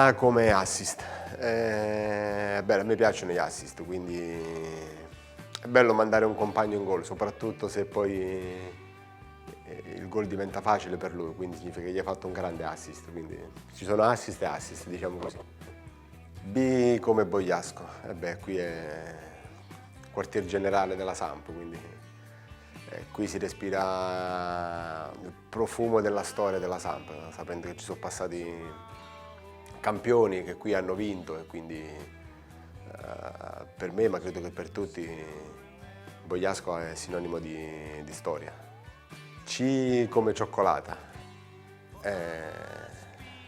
Ma come assist? Beh, a me piacciono gli assist, quindi è bello mandare un compagno in gol, soprattutto se poi il gol diventa facile per lui, quindi significa che gli hai fatto un grande assist, quindi ci sono assist e assist, diciamo così. B come Bogliasco, e beh, qui è il quartier generale della Samp, quindi qui si respira il profumo della storia della Samp, sapendo che ci sono passati campioni che qui hanno vinto e quindi per me, ma credo che per tutti, Bogliasco è sinonimo di storia. C come cioccolata.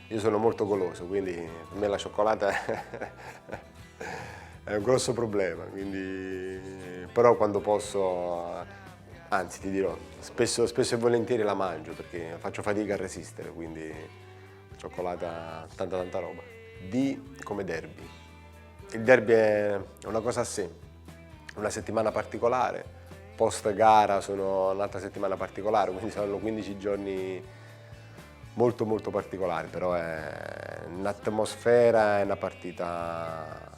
Io sono molto goloso, quindi per me la cioccolata è un grosso problema, quindi, però quando posso, anzi ti dirò, spesso e volentieri la mangio perché faccio fatica a resistere, quindi cioccolata, tanta roba. D come derby. Il derby è una cosa a sé, una settimana particolare, post gara sono un'altra settimana particolare, quindi saranno 15 giorni molto particolari, però è un'atmosfera, è una partita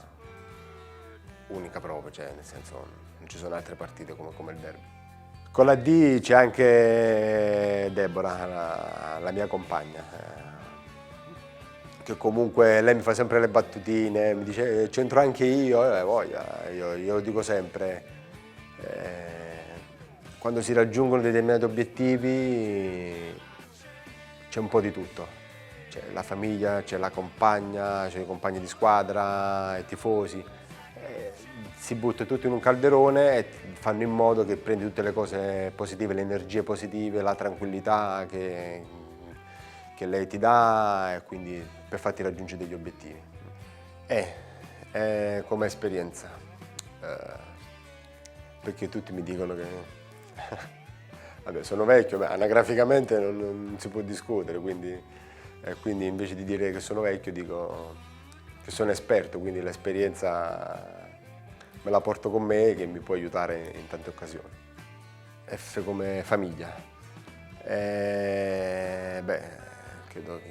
unica proprio, cioè nel senso non ci sono altre partite come il derby. Con la D c'è anche Deborah, la mia compagna, che comunque lei mi fa sempre le battutine, mi dice c'entro anche io, voglia, io lo dico sempre, quando si raggiungono determinati obiettivi c'è un po' di tutto, c'è la famiglia, c'è la compagna, c'è i compagni di squadra, i tifosi, si butta tutto in un calderone e fanno in modo che prendi tutte le cose positive, le energie positive, la tranquillità che lei ti dà e quindi per farti raggiungere degli obiettivi. Come esperienza, perché tutti mi dicono che vabbè, sono vecchio, ma anagraficamente non si può discutere, quindi invece di dire che sono vecchio dico che sono esperto, quindi l'esperienza me la porto con me che mi può aiutare in tante occasioni. F come famiglia. Beh, credo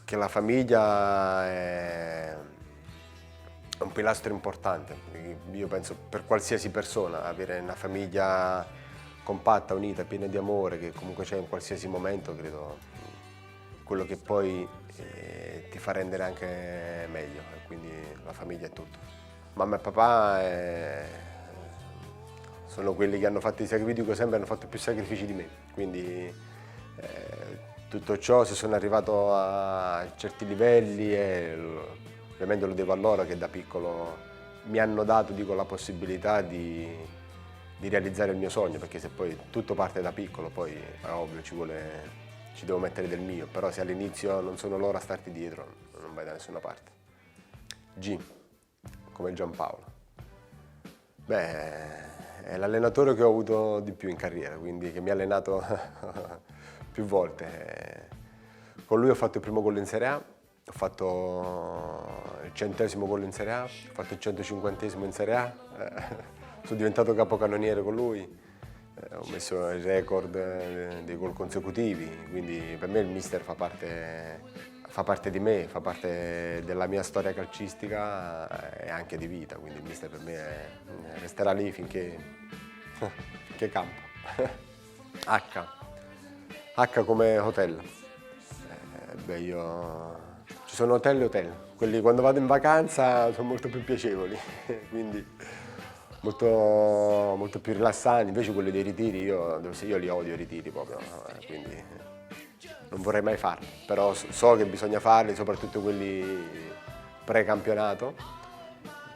che la famiglia è un pilastro importante. Io penso per qualsiasi persona avere una famiglia compatta, unita, piena di amore, che comunque c'è in qualsiasi momento, credo quello che poi ti fa rendere anche meglio, e quindi la famiglia è tutto. Mamma e papà sono quelli che hanno fatto i sacrifici, dico sempre, hanno fatto più sacrifici di me, quindi tutto ciò, se sono arrivato a certi livelli, ovviamente lo devo a loro che da piccolo mi hanno dato, dico, la possibilità di realizzare il mio sogno, perché se poi tutto parte da piccolo, poi è ovvio ci devo mettere del mio, però se all'inizio non sono loro a starti dietro, non vai da nessuna parte. G, come Giampaolo. Beh, è l'allenatore che ho avuto di più in carriera, quindi che mi ha allenato più volte. Con lui ho fatto il primo gol in Serie A, ho fatto il 100° gol in Serie A, ho fatto il 150° in Serie A, sono diventato capocannoniere con lui, ho messo il record dei gol consecutivi, quindi per me il mister fa parte di me, fa parte della mia storia calcistica e anche di vita, quindi il mister per me resterà lì finché campo. H come hotel. Ci sono hotel e hotel, quelli quando vado in vacanza sono molto più piacevoli, quindi molto più rilassanti, invece quelli dei ritiri io li odio i ritiri proprio, quindi non vorrei mai farli, però so che bisogna farli, soprattutto quelli pre-campionato,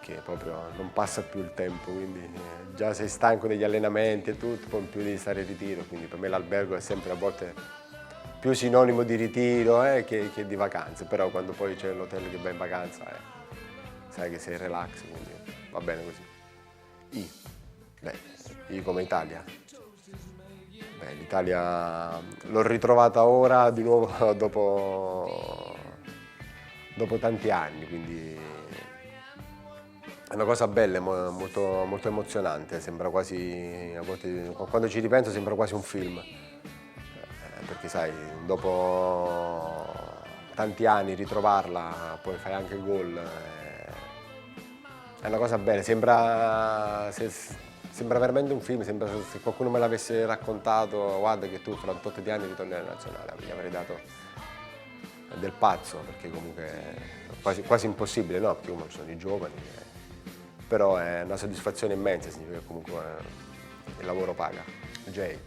che proprio non passa più il tempo, quindi già sei stanco degli allenamenti e tutto, poi in più devi stare in ritiro, quindi per me l'albergo è sempre a volte più sinonimo di ritiro che di vacanze, però quando poi c'è l'hotel che va in vacanza sai che sei in relax, quindi va bene così. I come Italia. Beh, l'Italia l'ho ritrovata ora di nuovo dopo tanti anni, quindi è una cosa bella, molto emozionante, sembra quasi, a volte, quando ci ripenso sembra quasi un film, perché sai, dopo tanti anni, ritrovarla, poi fai anche gol, è una cosa bella, sembra veramente un film, sembra se qualcuno me l'avesse raccontato, guarda che tu fra 8 anni ritorni alla nazionale, gli avrei dato del pazzo, perché comunque è quasi impossibile, no? Perché comunque sono i giovani, però è una soddisfazione immensa, significa che comunque il lavoro paga. Jay.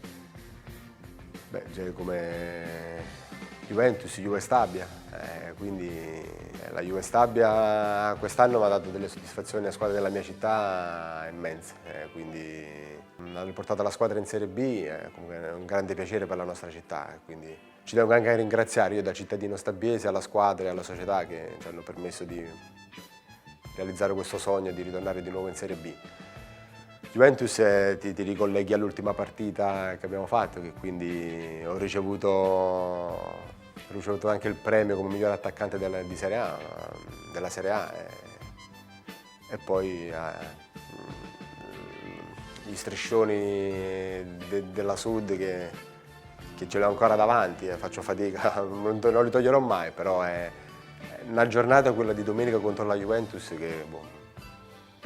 Beh, Jay come Juventus, Juve Stabia, quindi la Juve Stabia quest'anno mi ha dato delle soddisfazioni a squadra della mia città immense, quindi hanno riportato la squadra in Serie B, comunque è un grande piacere per la nostra città, quindi ci devo anche ringraziare io da cittadino stabiese alla squadra e alla società che ci hanno permesso di realizzare questo sogno di ritornare di nuovo in Serie B. Juventus ti ricolleghi all'ultima partita che abbiamo fatto, che quindi ho ricevuto anche il premio come miglior attaccante della Serie A e poi gli striscioni della Sud che ce l'ho ancora davanti, faccio fatica, non li toglierò mai, però è una giornata quella di domenica contro la Juventus che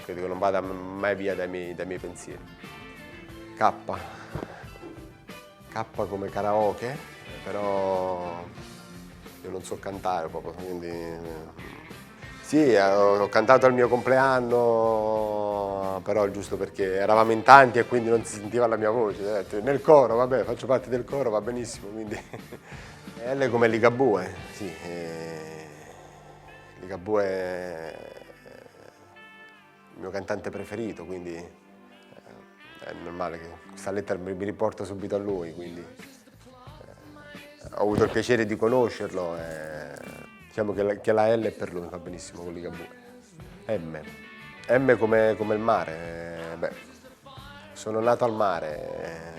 credo che non vada mai via dai miei pensieri. K come karaoke, però io non so cantare proprio, quindi sì, ho cantato al mio compleanno, però giusto perché eravamo in tanti e quindi non si sentiva la mia voce. Nel coro, vabbè, faccio parte del coro, va benissimo, quindi L come Ligabue, sì, Ligabue è il mio cantante preferito, quindi è normale che questa lettera mi riporta subito a lui, quindi ho avuto il piacere di conoscerlo e diciamo che la L è per lui, va benissimo con Ligabue. M come il mare, beh, sono nato al mare,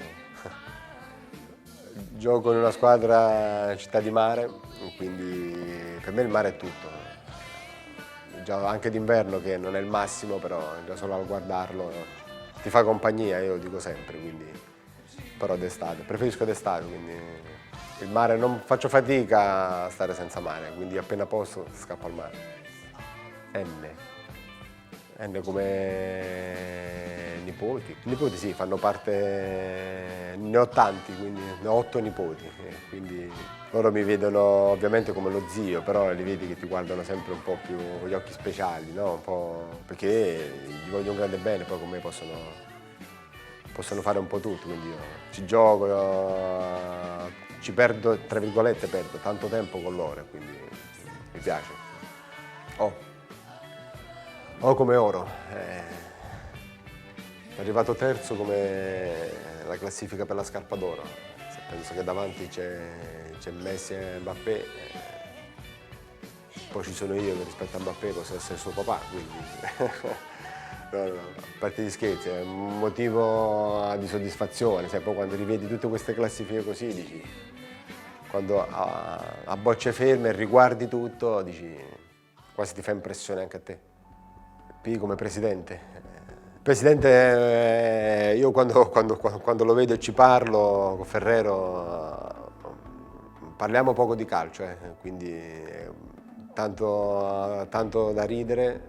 gioco in una squadra città di mare, quindi per me il mare è tutto. Già anche d'inverno che non è il massimo, però già solo al guardarlo ti fa compagnia, io lo dico sempre, quindi però d'estate, preferisco d'estate, quindi il mare non faccio fatica a stare senza mare, quindi appena posso scappo al mare. N come nipoti. I nipoti sì, fanno parte, ne ho tanti, quindi ne ho 8 nipoti, quindi loro mi vedono ovviamente come lo zio, però li vedi che ti guardano sempre un po' più con gli occhi speciali, no? Un po' perché gli voglio un grande bene, poi con me possono fare un po' tutto, quindi io ci gioco, ci perdo, tra virgolette, perdo tanto tempo con loro, quindi mi piace. O come oro, è arrivato terzo come la classifica per la scarpa d'oro. Penso che davanti c'è Messi e Mbappé, poi ci sono io che rispetto a Mbappé posso essere suo papà, quindi no, a parte gli scherzi, è un motivo di soddisfazione, sai, poi quando rivedi tutte queste classifiche così dici, quando a bocce ferme riguardi tutto, dici, quasi ti fa impressione anche a te. P come presidente. Presidente, io quando lo vedo e ci parlo con Ferrero, parliamo poco di calcio, quindi tanto da ridere,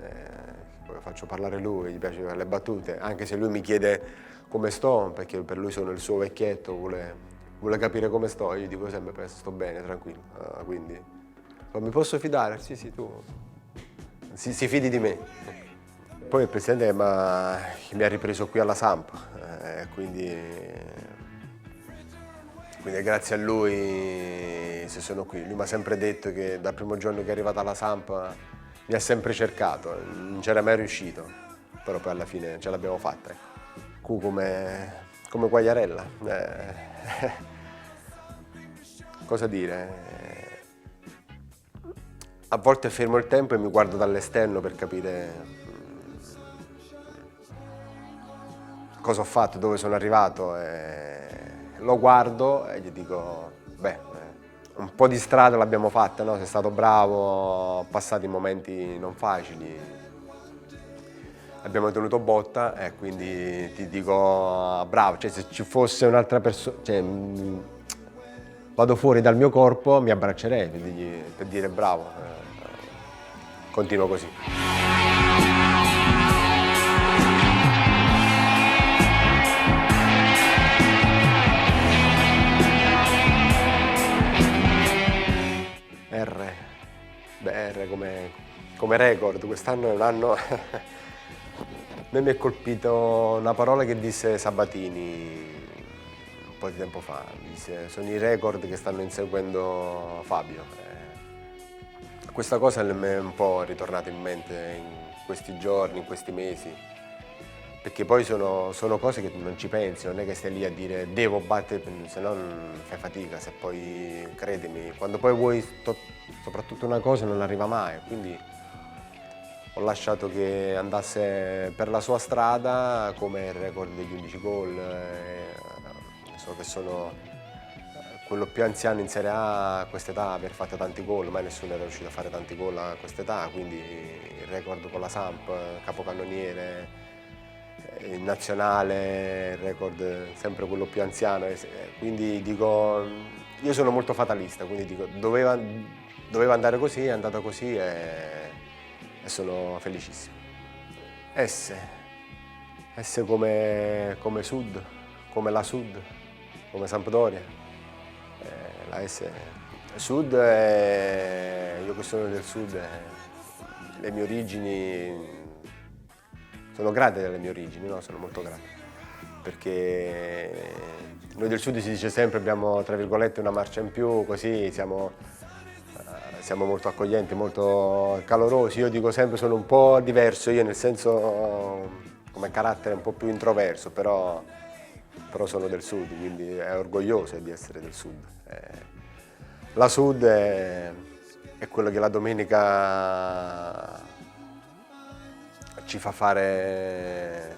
poi faccio parlare lui, gli piace fare le battute, anche se lui mi chiede come sto, perché per lui sono il suo vecchietto, vuole capire come sto, io gli dico sempre sto bene, tranquillo, quindi mi posso fidare? Sì, tu si fidi di me. Poi il presidente mi ha ripreso qui alla Samp, quindi grazie a lui se sono qui. Lui mi ha sempre detto che dal primo giorno che è arrivato alla Samp mi ha sempre cercato, non c'era mai riuscito, però poi alla fine ce l'abbiamo fatta. Q come Quagliarella. Cosa dire? A volte fermo il tempo e mi guardo dall'esterno per capire cosa ho fatto, dove sono arrivato, lo guardo e gli dico, un po' di strada l'abbiamo fatta, no? Sei stato bravo, ho passato momenti non facili, abbiamo tenuto botta e quindi ti dico bravo, cioè se ci fosse un'altra persona, cioè, vado fuori dal mio corpo mi abbraccerei per dire bravo, continuo così. R. Beh, R come record, quest'anno è un anno... A me mi è colpito una parola che disse Sabatini un po' di tempo fa, disse sono i record che stanno inseguendo Fabio. Questa cosa mi è un po' ritornata in mente in questi giorni, in questi mesi, perché poi sono cose che non ci pensi, non è che stai lì a dire devo battere, se no fai fatica, se poi credimi, quando poi vuoi soprattutto una cosa non arriva mai, quindi ho lasciato che andasse per la sua strada come il record degli 11 gol, so che sono quello più anziano in Serie A a quest'età, aver fatto tanti gol, mai nessuno era riuscito a fare tanti gol a quest'età, quindi il record con la Samp, capocannoniere, in nazionale, il record sempre quello più anziano, quindi dico, io sono molto fatalista, quindi dico doveva andare così, è andata così e sono felicissimo. S come Sud, come la Sud, come Sampdoria. La S Sud, io che sono del Sud, le mie origini, sono grato delle mie origini, no? Sono molto grato, perché noi del Sud si dice sempre abbiamo tra virgolette una marcia in più, così siamo molto accoglienti, molto calorosi. Io dico sempre sono un po' diverso, io nel senso come carattere un po' più introverso, però sono del Sud, quindi è orgoglioso di essere del Sud. La Sud è quello che la domenica ci fa fare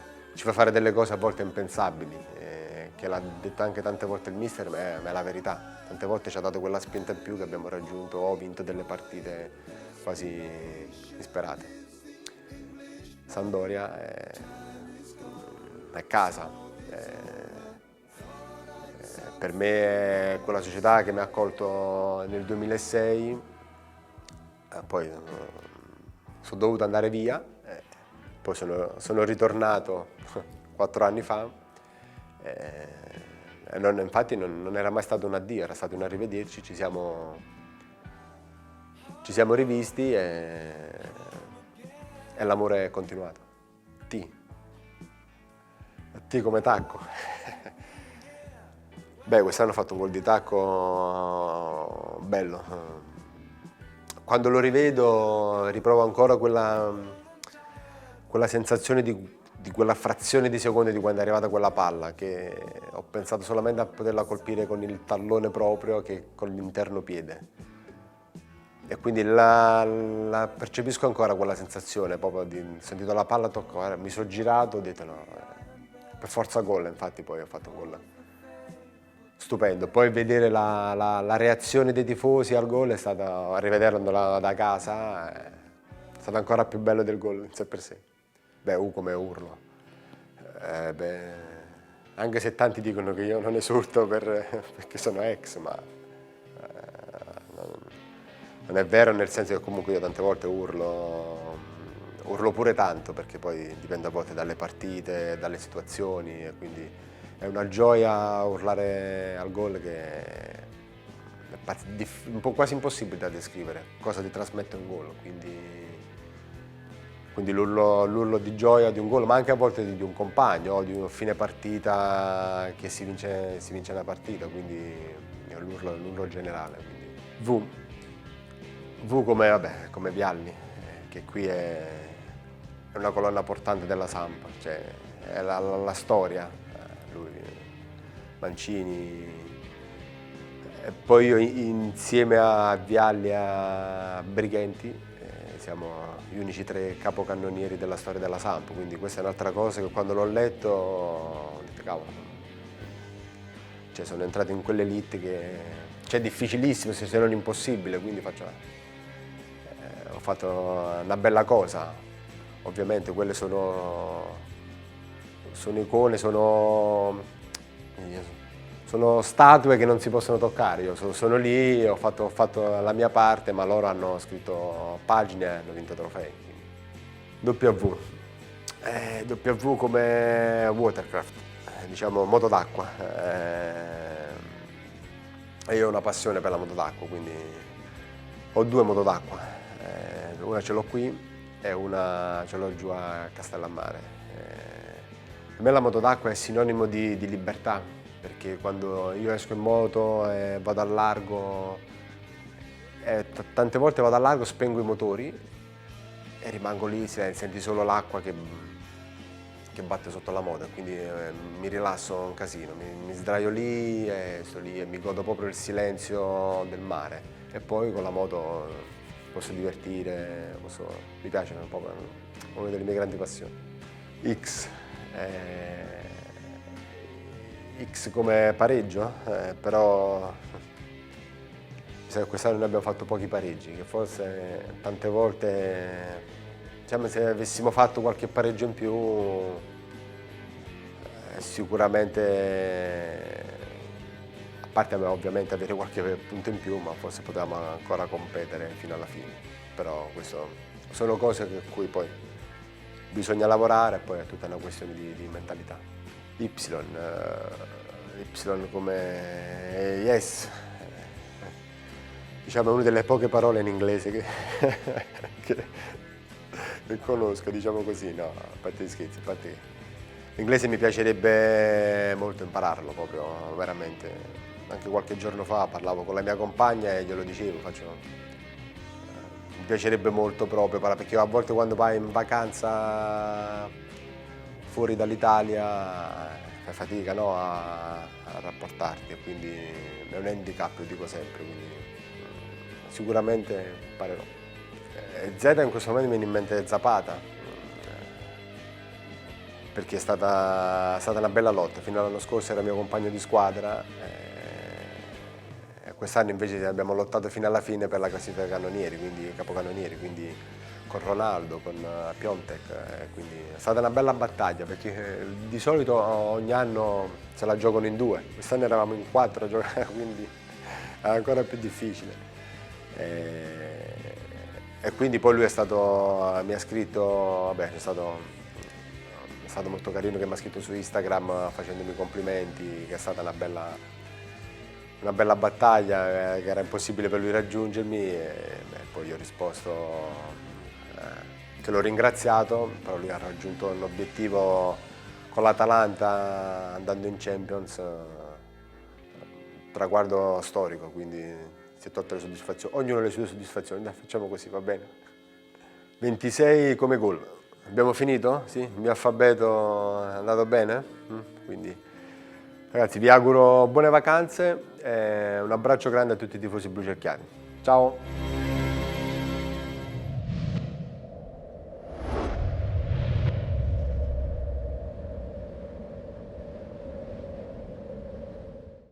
delle cose a volte impensabili, che l'ha detto anche tante volte il mister, ma è la verità. Tante volte ci ha dato quella spinta in più che abbiamo raggiunto o vinto delle partite quasi disperate. Sampdoria è casa, per me è quella società che mi ha accolto nel 2006, poi sono dovuto andare via, poi sono ritornato 4 anni fa. Infatti non era mai stato un addio, era stato un arrivederci, ci siamo rivisti e l'amore è continuato. T come tacco. Beh, quest'anno ho fatto un gol di tacco bello. Quando lo rivedo riprovo ancora quella sensazione di quella frazione di secondo di quando è arrivata quella palla, che ho pensato solamente a poterla colpire con il tallone proprio che con l'interno piede. E quindi la percepisco ancora quella sensazione, proprio di sentito la palla, mi sono girato, ho detto no, per forza gol, infatti poi ho fatto gol. Stupendo, poi vedere la reazione dei tifosi al gol è stata, a rivederlo da casa, è stato ancora più bello del gol in sé per sé. Beh, come urlo. Anche se tanti dicono che io non esulto perché sono ex, ma non è vero, nel senso che comunque io tante volte urlo pure tanto, perché poi dipende a volte dalle partite, dalle situazioni, e quindi è una gioia urlare al gol che è un po' quasi impossibile da descrivere, cosa ti trasmette un gol, quindi l'urlo di gioia di un gol, ma anche a volte di un compagno o di un fine partita che si vince una partita, quindi è l'urlo generale. Quindi. V come Vialli, che qui è una colonna portante della Samp, cioè è la storia, lui, Mancini, e poi io insieme a Vialli e a Brighenti siamo gli unici 3 capocannonieri della storia della Samp, quindi questa è un'altra cosa che quando l'ho letto ho detto cavolo, cioè sono entrato in quell'elite che è difficilissimo se non impossibile, quindi ho fatto una bella cosa. Ovviamente quelle sono icone, sono sono statue che non si possono toccare. Io sono lì, ho fatto la mia parte, ma loro hanno scritto pagine e hanno vinto trofei. W. W come watercraft, diciamo moto d'acqua. E io ho una passione per la moto d'acqua, quindi ho 2 moto d'acqua. Una ce l'ho qui e una ce l'ho giù a Castellammare. Per me la moto d'acqua è sinonimo di libertà, perché quando io esco in moto e vado al largo, tante volte vado al largo, spengo i motori e rimango lì, senti solo l'acqua che batte sotto la moto, quindi mi rilasso un casino, mi sdraio lì e sto lì e mi godo proprio il silenzio del mare e poi con la moto posso divertire, mi piace un po', una delle mie grandi passioni. X. X come pareggio, però mi sa che quest'anno noi abbiamo fatto pochi pareggi, che forse tante volte, diciamo, se avessimo fatto qualche pareggio in più sicuramente, a parte ovviamente avere qualche punto in più, ma forse potevamo ancora competere fino alla fine, però queste sono cose a cui poi bisogna lavorare e poi è tutta una questione di mentalità. Y, Y come yes, diciamo è una delle poche parole in inglese che conosco, diciamo così, no, a parte gli scherzi, a parte l'inglese mi piacerebbe molto impararlo proprio, veramente. Anche qualche giorno fa parlavo con la mia compagna e glielo dicevo, mi piacerebbe molto proprio, perché a volte quando vai in vacanza fuori dall'Italia fai fatica, no, a rapportarti e quindi è un handicap, lo dico sempre, quindi sicuramente imparerò. Z in questo momento mi viene in mente Zapata, perché è stata una bella lotta. Fino all'anno scorso era mio compagno di squadra e quest'anno invece abbiamo lottato fino alla fine per la classifica cannonieri, quindi capocannonieri, quindi con Ronaldo, con Piontek, quindi è stata una bella battaglia perché di solito ogni anno se la giocano in 2, quest'anno eravamo in 4 a giocare, quindi era ancora più difficile. E quindi poi lui mi ha scritto, vabbè, è stato molto carino che mi ha scritto su Instagram facendomi complimenti, che è stata una bella battaglia, che era impossibile per lui raggiungermi e poi io ho risposto che l'ho ringraziato, però lui ha raggiunto l'obiettivo con l'Atalanta andando in Champions, traguardo storico, quindi si è tolto le soddisfazioni, ognuno le sue soddisfazioni, dai, facciamo così, va bene. 26 come gol. Abbiamo finito? Sì? Il mio alfabeto è andato bene? Quindi ragazzi vi auguro buone vacanze e un abbraccio grande a tutti i tifosi blucerchiati. Ciao!